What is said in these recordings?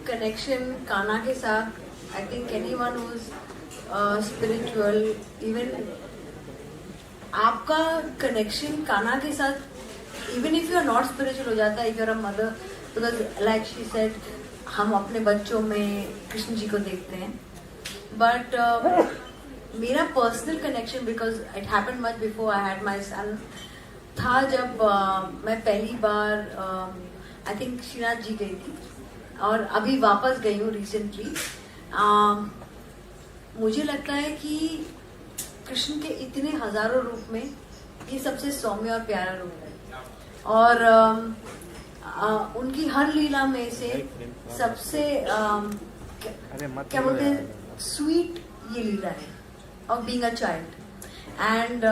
connection Kanha के साथ, I think anyone who's spiritual, even आपका connection कान्हा के साथ, even if you are not spiritual हो जाता है, if you are a mother, because like she said, हम अपने बच्चों में कृष्ण जी को देखते हैं, but मेरा personal connection, because it happened much before I had my son, था जब मैं पहली बार आई थिंक श्रीनाथ जी गई थी और अभी वापस गई हूँ रिसेंटली. मुझे लगता है कि कृष्ण के इतने हजारों रूप में ये सबसे सौम्य और प्यारा रूप है, और उनकी हर लीला में से सबसे क्या बोलते हैं, स्वीट ये लीला है of being a child. And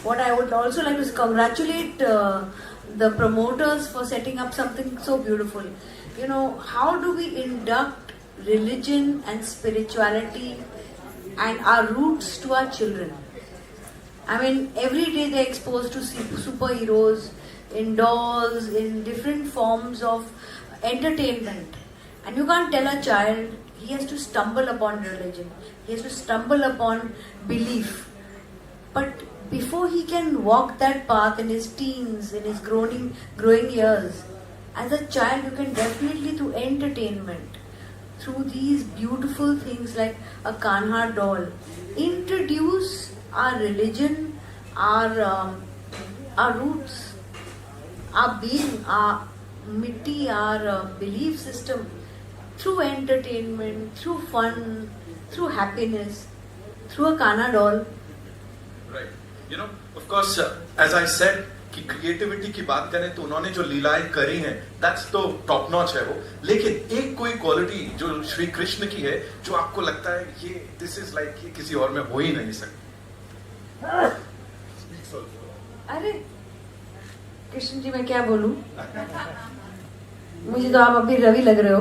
what I would also like to congratulate the promoters for setting up something so beautiful. You know, how do we induct religion and spirituality and our roots to our children? I mean, every day they're exposed to superheroes, in dolls, in different forms of entertainment. And you can't tell a child he has to stumble upon religion. He has to stumble upon belief. But before he can walk that path in his teens, in his growing years, as a child you can definitely, through entertainment, through these beautiful things like a Kanha doll, introduce our religion, our roots, our being, our mitti, our belief system, through entertainment, through fun, through happiness, through a Kanha doll. Right. You know, of course, as I said, कि creativity की बात करें तो उन्होंने जो लीलाएं करी हैं, दैट्स तो टॉप नॉच है वो. लेकिन एक कोई क्वालिटी जो श्री कृष्ण की है, जो आपको लगता है ये दिस इज लाइक ये किसी और में हो ही नहीं सकती. अरे कृष्ण जी मैं क्या बोलूं, मुझे तो आप अभी रवि लग रहे हो.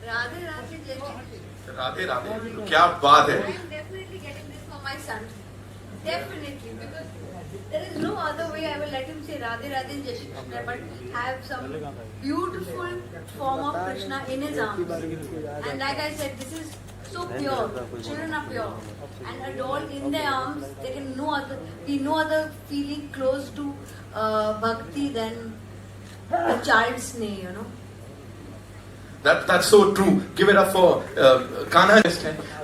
राधे राधे जय श्री कृष्ण. राधे राधे, क्या बात है. I'm definitely getting this for my son. Definitely, because there is no other way I will let him say Radhe Radhe Jai Shri Krishna, but have some beautiful form of Krishna in his arms. And like I said, this is so pure. Children are pure, and a doll in their arms, there can be no other feeling close to bhakti than a child's sneh, you know. That's so true. Give it up for Kanha.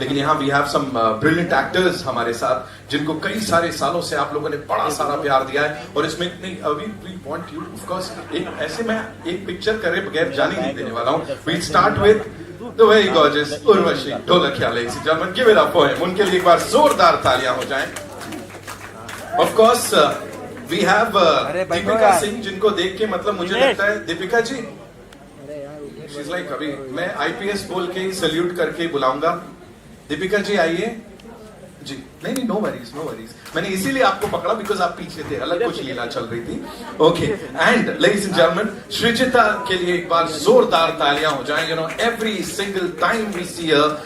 लेकिन यहाँ we have some brilliant actors हमारे साथ, जिनको कई सारे सालों से आप लोगों ने बड़ा सारा प्यार दिया है. और इसमें इतनी we want you, of course, एक ऐसे मैं एक पिक्चर करे बगैर जाने नहीं देने वाला हूँ. We'll start with the very gorgeous Urvashi Dholakia. ladies and gentlemen, give it up for him. उनके लिए एक बार जोरदार तालियां हो जाएं. Of course, we have Deepika Singh, जिनको देख के मतलब मुझे लगता है दीपिका जी, she's like, अभी मैं आईपीएस बोल के सल्यूट करके बुलाऊंगा. दीपिका जी आइए जी. नहीं नो वरीज नो वरीज, मैंने इसीलिए आपको पकड़ा बिकॉज आप पीछे थे, अलग कुछ लीला चल रही थी. Okay. And ladies and gentleman, Shrijita के लिए एक बार जोरदार तालियां हो जाएं. You know, every single time we see her,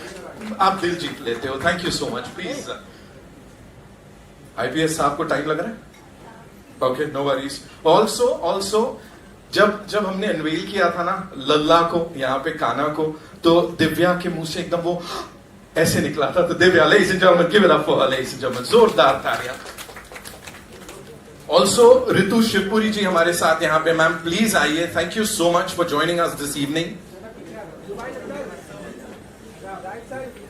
आप दिल जीत लेते हो. Thank you so much. Please. IPS साहब को टाइम लग रहा है. Okay, no worries. ऑल्सो जब हमने अनवेल किया था ना लल्ला को, यहाँ पे कान्हा को, तो दिव्या के मुंह से एकदम वो ऐसे निकला था. तो Divya, ladies and gentlemen, give it up for her, ladies and gentlemen. जोरदार तालियां. ऑल्सो रितु शिवपुरी जी हमारे साथ यहाँ पे. मैम प्लीज आइए. Thank you so much for joining us this evening.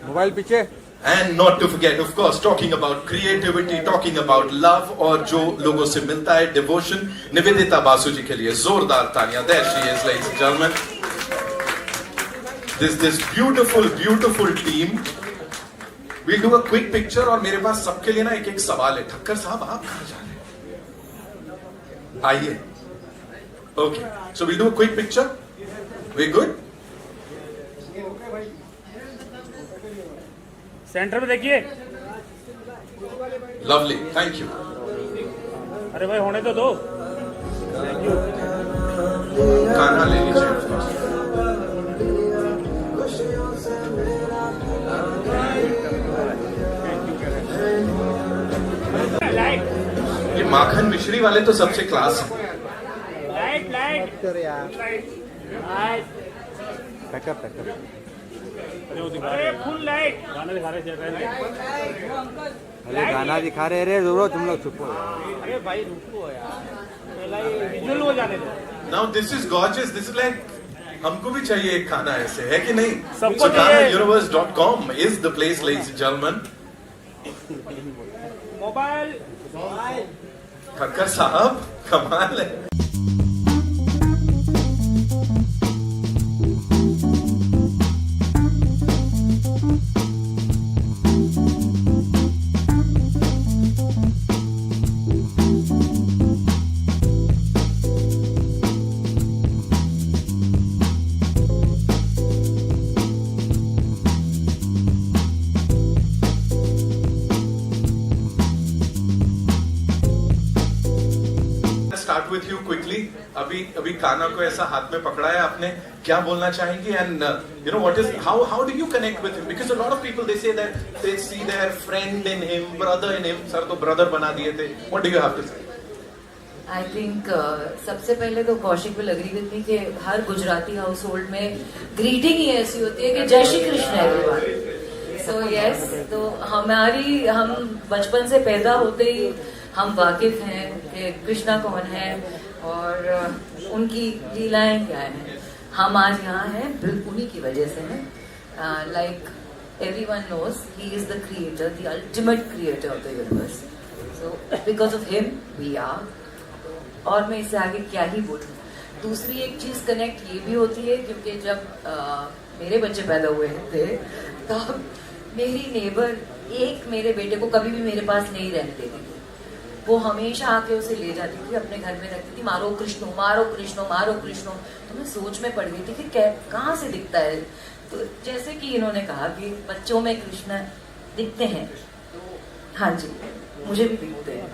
Mobile पीछे. And not to forget, of course, talking about creativity, talking about love, और जो लोगों से मिलता है, devotion, निवेदिता बासु जी के लिए जोरदार तालियां. There she is, ladies and gentlemen. This beautiful team. We'll do a quick picture, और मेरे पास सबके लिए ना एक सवाल है. ठक्कर साहब, आप कहाँ जा रहे हैं? आइए. Okay, so we'll do a quick picture. We good? Centre में देखिए. Lovely, thank you. अरे भाई होने तो दो. Thank you. कान्हा ले लीजिए. लाइक माखन मिश्री वाले तो सबसे क्लास है। लाइट लाइट पैकअप अरे फुल लाइट गाना दिखा रहे चल रहे हैं। अरे गाना दिखा रहे रे जोरो, तुम लोग चुप हो। अरे भाई रुको यार, पहला ये विजुअल हो जाने दो। Now this is gorgeous, this is like हमको भी चाहिए एक खाना ऐसे, है कि नहीं? सबको चाहिए। Universe.com is the place, ladies and gentlemen. Mobile Khakhar साहब कमाल है। Start with you quickly. अभी काना को ऐसा हाथ में पकड़ा है आपने, क्या बोलना चाहेंगी? And you know what is how do you connect with him? Because a lot of people they say that they see their friend in him, brother in him. Sir तो ब्रदर बना दिए थे। What do you have to say? I think सबसे पहले तो Kaushik will agree with me कि हर Gujarati household में ग्रीटिंग ही ऐसी होती है कि जय Shri Krishna everyone. So yes, तो हम बचपन से पैदा होते ही हम वाकिफ हैं कि कृष्णा कौन है और उनकी लीलाएं क्या हैं। हम आज यहाँ हैं उन्हीं की वजह से हैं। Like everyone knows he is the creator, the ultimate creator of the universe. So because of him we are. और मैं इससे आगे क्या ही बोलूं। दूसरी एक चीज कनेक्ट ये भी होती है क्योंकि जब मेरे बच्चे पैदा हुए थे तब मेरी नेबर एक मेरे बेटे को कभी भी मेरे पास नहीं रहने देती थी। वो हमेशा आके उसे ले जाती थी, अपने घर में रखती थी, मारो कृष्णो मारो कृष्णो मारो कृष्णो। तो मैं सोच में पड़ गई थी कि कहाँ से दिखता है। तो जैसे कि इन्होंने कहा कि बच्चों में कृष्ण दिखते हैं, हाँ जी मुझे भी दिखते हैं।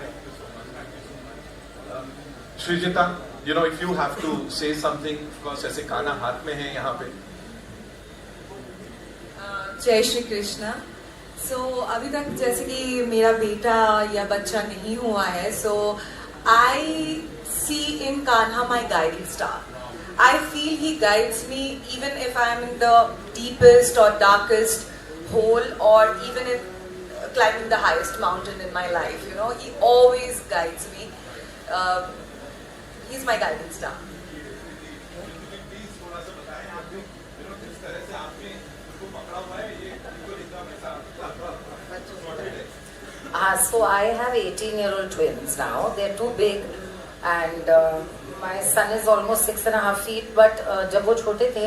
Sreejita, you know, if you have to say something, of course, ऐसे काना हाथ में है यहाँ पे। जय श्री कृष्णा। सो अभी तक जैसे कि मेरा बेटा या बच्चा नहीं हुआ है, so I see in Kanha my guiding star. I feel he guides me even if I am in the deepest or darkest hole or even in climbing the highest mountain in my life, you know, he always guides me. He's my guiding star. So I have 18-year-old twins now. They're too big, and my son is almost 6.5 feet. But जब वो छोटे थे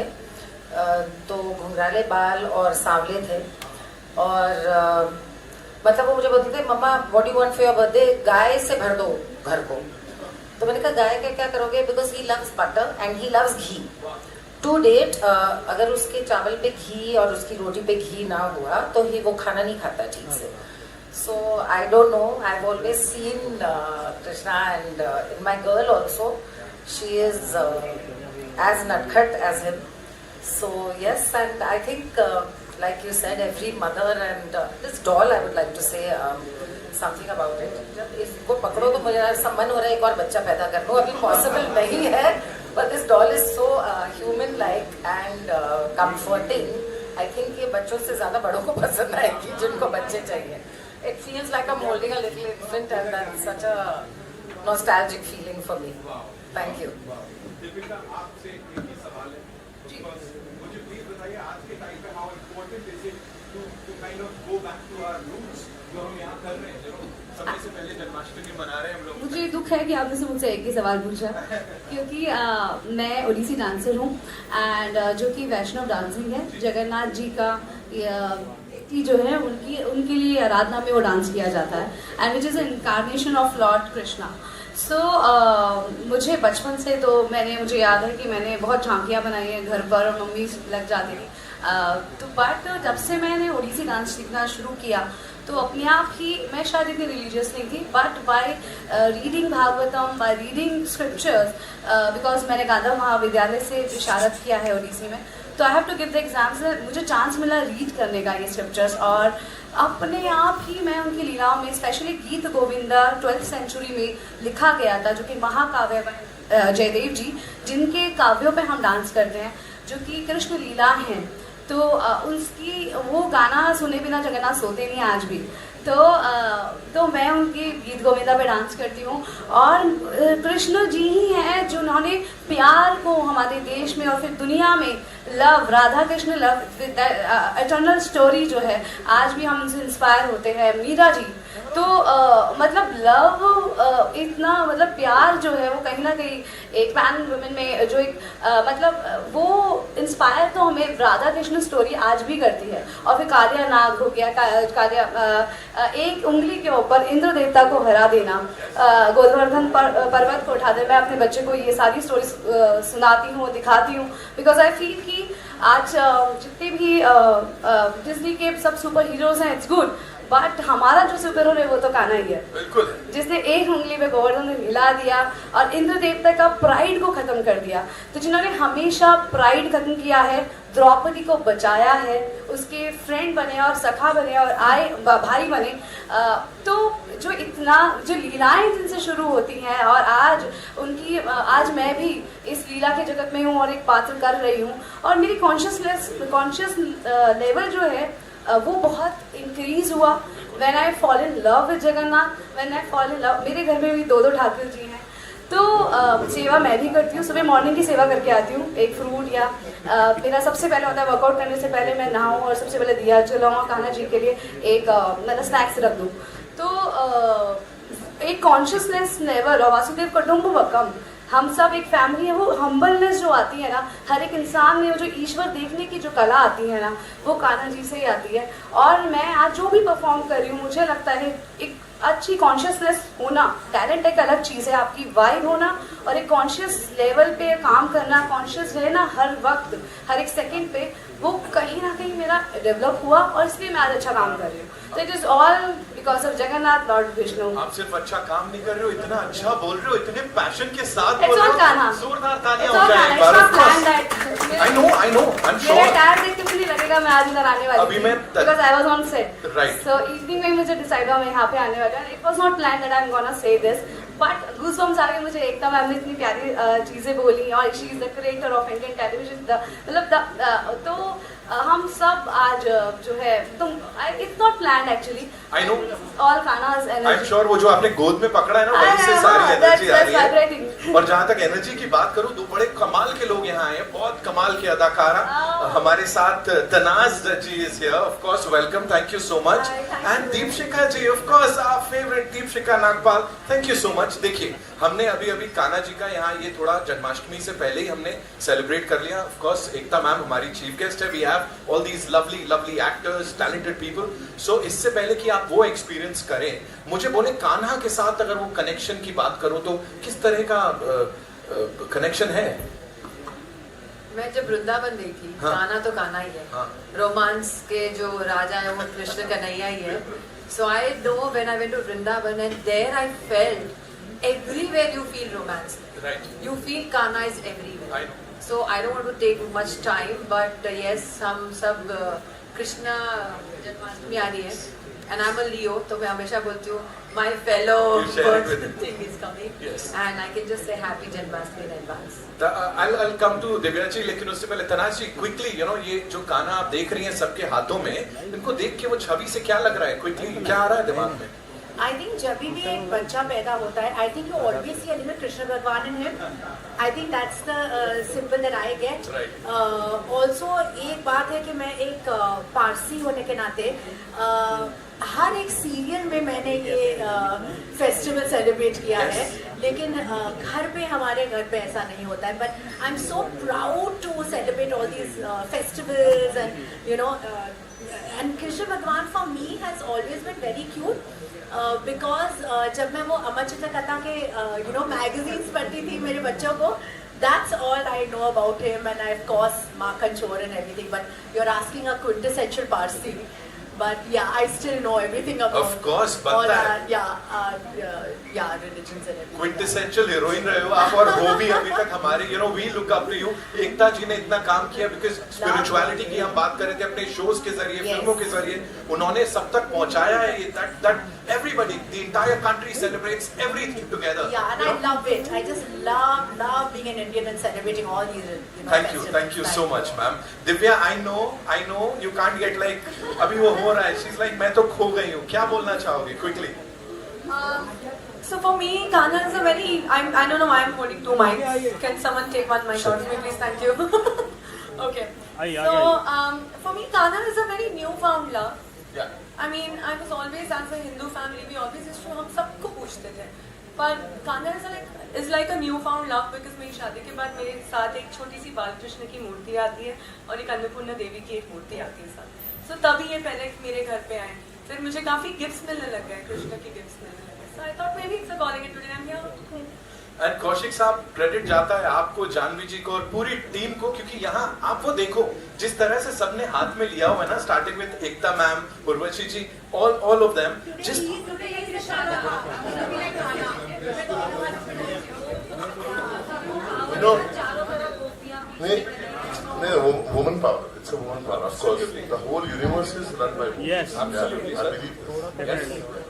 तो घुंघराले बाल और सांवले थे और मतलब वो मुझे बोलते थे मम्मा what you want for your birthday, गाय से भर दो घर को। तो मैंने कहा गाय का क्या करोगे, because he loves butter and he loves ghee. To date अगर उसके चावल पे घी और उसकी रोटी पे घी ना हुआ तो ही वो खाना नहीं खाता ठीक से। So I don't know, I have always seen Krishna and in my girl also she is as नटखट as him. So yes, and I think like you said, every mother and this doll, I would like to say something about it. जब इसको पकड़ो तो मुझे ऐसा मन हो रहा है एक और बच्चा पैदा कर लो। अभी पॉसिबल नहीं है, but this doll is so human like and comforting. I think ये बच्चों से ज्यादा बड़ों को पसंद आएगी जिनको बच्चे चाहिए। It feels like I'm holding a little infant and that's such a nostalgic feeling for me. Thank you. Deepika, आपसे एक ही सवाल है। मुझे प्लीज बताइए आज के टाइम पे how important is it to kind of go back to our roots जो हम यहाँ कर रहे हैं। समय से पहले जन्माष्टमी मना रहे हैं हम लोग। मुझे दुख है कि आपने मुझसे एक ही सवाल पूछा क्योंकि मैं ओडिसी डांसर हूँ एंड जो कि वैष्णव डांसिंग है, जगन्नाथ जी का की जो है उनके लिए आराधना में वो डांस किया जाता है and which is an incarnation of lord Krishna. So मुझे बचपन से तो मुझे याद है कि मैंने बहुत झांकियाँ बनाई हैं घर पर और मम्मी लग जाती थी। तो बट जब से मैंने ओडिसी डांस सीखना शुरू किया तो अपने आप ही, मैं शायद इतनी रिलीजियस नहीं थी, but by reading Bhagavatam, by reading scriptures, because मैंने गांधा महाविद्यालय से विशारद किया है ओडिसी में, तो I have to give the exams. मुझे चांस मिला रीड करने का ये स्क्रिप्चर्स और अपने आप ही मैं उनकी लीलाओं में, स्पेशली गीत गोविंदा 12th सेंचुरी में लिखा गया था, जो कि महाकाव्य जयदेव जी जिनके काव्यों पे हम डांस करते हैं, जो कि कृष्ण लीला हैं, तो उसकी वो गाना सुने बिना जगन्नाथ सोते नहीं आज भी। तो मैं उनकी गीत गोविंदा पे डांस करती हूँ। और कृष्ण जी ही हैं जिन्होंने प्यार को हमारे देश में और फिर दुनिया में love, Radha Krishna love eternal story जो है, आज भी हम उनसे इंस्पायर होते हैं। मीरा जी तो मतलब लव इतना, मतलब प्यार जो है वो कहीं ना कहीं एक पैन वुमेन में जो एक मतलब वो इंस्पायर तो हमें राधा कृष्ण स्टोरी आज भी करती है। और फिर कालिया नाग हो गया, कालिया एक उंगली के ऊपर इंद्र देवता को हरा देना, गोवर्धन पर्वत को उठा दे। मैं अपने बच्चे को ये सारी स्टोरी सुनाती हूँ, दिखाती हूँ, बिकॉज आई फील कि आज जितने भी डिज्नी के सब सुपर हीरोज हैं, इट्स गुड, बट हमारा जो सुपर हीरो है वो तो कान्हा ही है, बिल्कुल, जिसने एक उंगली पे गोवर्धन ने हिला दिया और इंद्र देवता का प्राइड को खत्म कर दिया। तो जिन्होंने हमेशा प्राइड खत्म किया है, द्रौपदी को बचाया है, उसके फ्रेंड बने और सखा बने और आए भाई बने, तो जो इतना जो लीलाएं जिनसे शुरू होती हैं, और आज उनकी आज मैं भी इस लीला के जगत में हूँ और एक पात्र कर रही हूँ, और मेरी कॉन्शियस लेवल जो है वो बहुत इंक्रीज हुआ when I fall in love with Jagannath, when I fall in love. मेरे घर में भी 2 ठाकुर जी हैं, तो सेवा मैं भी करती हूँ। सुबह मॉर्निंग की सेवा करके आती हूँ, एक फ्रूट या मेरा सबसे पहले होता है वर्कआउट करने से पहले मैं नहाऊँ और सबसे पहले दिया जलाऊँ और कान्हा जी के लिए एक मतलब स्नैक्स रख दूँ। तो एक कॉन्शियसनेस लेवल और वासुदेव कुटुंबकम, हम सब एक फैमिली है, वो हम्बलनेस जो आती है ना हर एक इंसान में, वो जो ईश्वर देखने की जो कला आती है ना, वो कान्हा जी से ही आती है। और मैं आज जो भी परफॉर्म कर रही हूँ, मुझे लगता है एक अच्छी कॉन्शियसनेस होना, टैलेंट एक अलग चीज़ है, आपकी वाइब होना और एक कॉन्शियस लेवल पे काम करना, कॉन्शियस रहना हर वक्त, हर एक सेकंड पे, वो कहीं ना कहीं मेरा डेवलप हुआ और इसलिए मैं आज अच्छा काम कर रही हूँ। तो it is all because of Jagannath Lord Vishnu. आप सिर्फ अच्छा काम नहीं कर रहे हो, इतना अच्छा बोल रहे हो, इतने पैशन के साथ It's बोल रहे all Kanha. हो, जोरदार तालियां It's हो all जाए Kanha. एक It's bar. not Of course. planned that. I know, I'm मेरे sure. टैग देख के मुझे नहीं लगेगा मैं आज इधर आने वाली अभी थी, मैं because I was on set. Right. So evening में मुझे डिसाइड हुआ मैं यहाँ पे आने वाली हूँ. It was not planned that I'm gonna say this, but goosebumps आ गए मुझे एकदम। मैम ने इतनी प्यारी चीजें बोली और she is the creator of Indian television, मतलब तो हम सब आज जो है, तो it's not planned actually. I know. All Kanha's energy. I'm sure वो जो आपने गोद में पकड़ा है ना, वहीं से सारी एनर्जी आ रही है। और जहाँ तक एनर्जी की बात करूँ, 2 बड़े कमाल के लोग यहाँ आए हैं, बहुत कमाल के अदाकारा हमारे साथ। तनाज जी is here, of course, welcome, thank you so much. And Deepshikha ji, of course, our favorite Deepshikha Nagpal, thank you so much। देखिए, हमने अभी कान्हा जी का यहाँ ये थोड़ा जन्माष्टमी से पहले ही हमने सेलिब्रेट कर लिया। ऑफ कोर्स एकता मैम हमारी चीफ गेस्ट है, we have all these lovely actors, talented people. So इससे पहले कि आप वो एक्सपीरियंस करें, मुझे बोले कान्हा के साथ अगर वो कनेक्शन की बात करूं तो किस तरह का कनेक्शन है? मैं जब वृंदावन गई थी, हाँ। कान्हा तो कान्हा ही है, हाँ। रोमांस के जो राजा है वो कृष्ण कन्हैया ही है। So I know when I went to Vrindavan and there I felt everywhere you feel romance. Right. You feel Kanha is everywhere. I know. So I don't want to take much time, but yes, हम सब कृष्णा जन्माष्टमी आ रही है, and I'm a Leo, तो मैं हमेशा बोलती हूँ my fellow You share it with birth thing is coming, Yes. and I can just say happy Janmashtami in advance. I'll come to Divya ji, लेकिन उससे पहले तनाज जी, क्विकली, यू नो, ये जो कान्हा आप देख रही हैं सबके हाथों में, इनको देख के वो छवि से क्या लग रहा है? क्विकली क्या आ रहा है दिमाग में? आई थिंक जब भी एक बच्चा पैदा होता है, I think you always see a little Krishna भगवान in him. I think that's the simple that I get. Also एक बात है कि मैं एक पारसी होने के नाते हर एक सीरियल में मैंने ये फेस्टिवल सेलिब्रेट किया है, लेकिन घर पे हमारे घर पे ऐसा नहीं होता है। But I am so proud to celebrate all these festivals and you know, and Krishna भगवान for me has always been very cute. Because जब मैं वो अमर चित्र कथा के यू नो मैगजीन्स पढ़ती थी मेरे बच्चों को, that's all I know about him, and of course Makhan Chor and everything, but you're asking a quintessential Parsi. but yeah, I still know everything about Of course, all बनता है। religions and everything. Quintessential heroine रहे हो आप, और हो भी अभी तक हमारे, you know, we look up to you. Ekta ji ने इतना काम किया बिकॉज स्पिरिचुअलिटी की हम बात कर रहे थे अपने शोज के जरिए, Yes. फिल्मों के जरिए, उन्होंने सब तक पहुंचाया है ये, that everybody, the entire country celebrates everything together. Yeah, and I love it. I just love being an Indian and celebrating all these, you know, Thank you so much, ma'am. Divya, I know you can't get like, अभी वो हो रहा है, she's like मैं तो खो गई हूँ, क्या बोलना चाहोगे quickly? So for me, Kanha is a very, I don't know why I'm holding two mics. Can someone take one mic out of me, please? Thank you. Okay. So for me, Kanha is a very newfound love. Yeah. I mean, I was always, as a Hindu family, we always used to, हम सबको पूछते थे. पर Kanha is like a newfound love because मेरी शादी के बाद मेरे साथ एक छोटी सी बालकृष्ण की मूर्ति आती है और एक अन्नपूर्णा देवी की एक मूर्ति आती है साथ. So तभी ये पहले मेरे घर पे आए. फिर मुझे काफी गिफ्ट्स मिलने लग गए, कृष्ण की गिफ्ट्स मिलने लग गए. So I thought maybe it's a calling it today. I'm here. And Kaushik साहब, क्रेडिट जाता है आपको, जानवी जी को और पूरी टीम को, क्योंकि यहाँ आप वो देखो जिस तरह से सबने हाथ में लिया हुआ है ना, starting with Ekta ma'am, Urvashi ji, all of them, जिस woman power. It's a woman power. Of course, the whole universe is run by women. Yes, absolutely, I sir. believe this.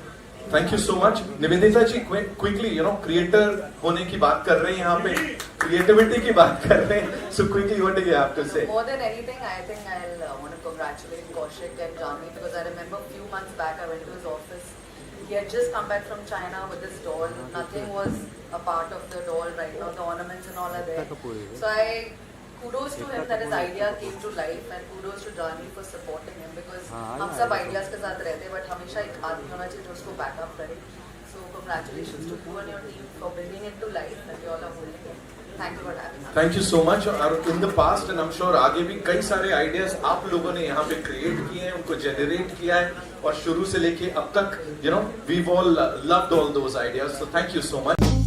Thank you so much. Nivedita ji, quickly, you know, creator होने की बात कर रहे हैं यहाँ पे, creativity की बात कर रहे हैं, so quickly what do you have to say? More than anything, I think I'll want to congratulate Kaushik and Janvi because I remember a few months back I went to his office. He had just come back from China with this doll. Nothing was a part of the doll right now. The ornaments and all are there. So kudos to him that his idea came to life, and kudos to Janvi for supporting him because हम सब ideas के साथ रहते हैं, but हमेशा एक आदमी होना चाहिए जो उसको बैकअप करे. So congratulations to you and your team for bringing it to life that you all are holding it. Thank you for having us. Thank you so much. और in the past and I am sure आगे भी कई सारे ideas आप लोगों ने यहाँ पे क्रिएट किए हैं, उनको जनरेट किया है, और शुरू से लेके अब तक, you know, we all loved all those ideas, so thank you so much.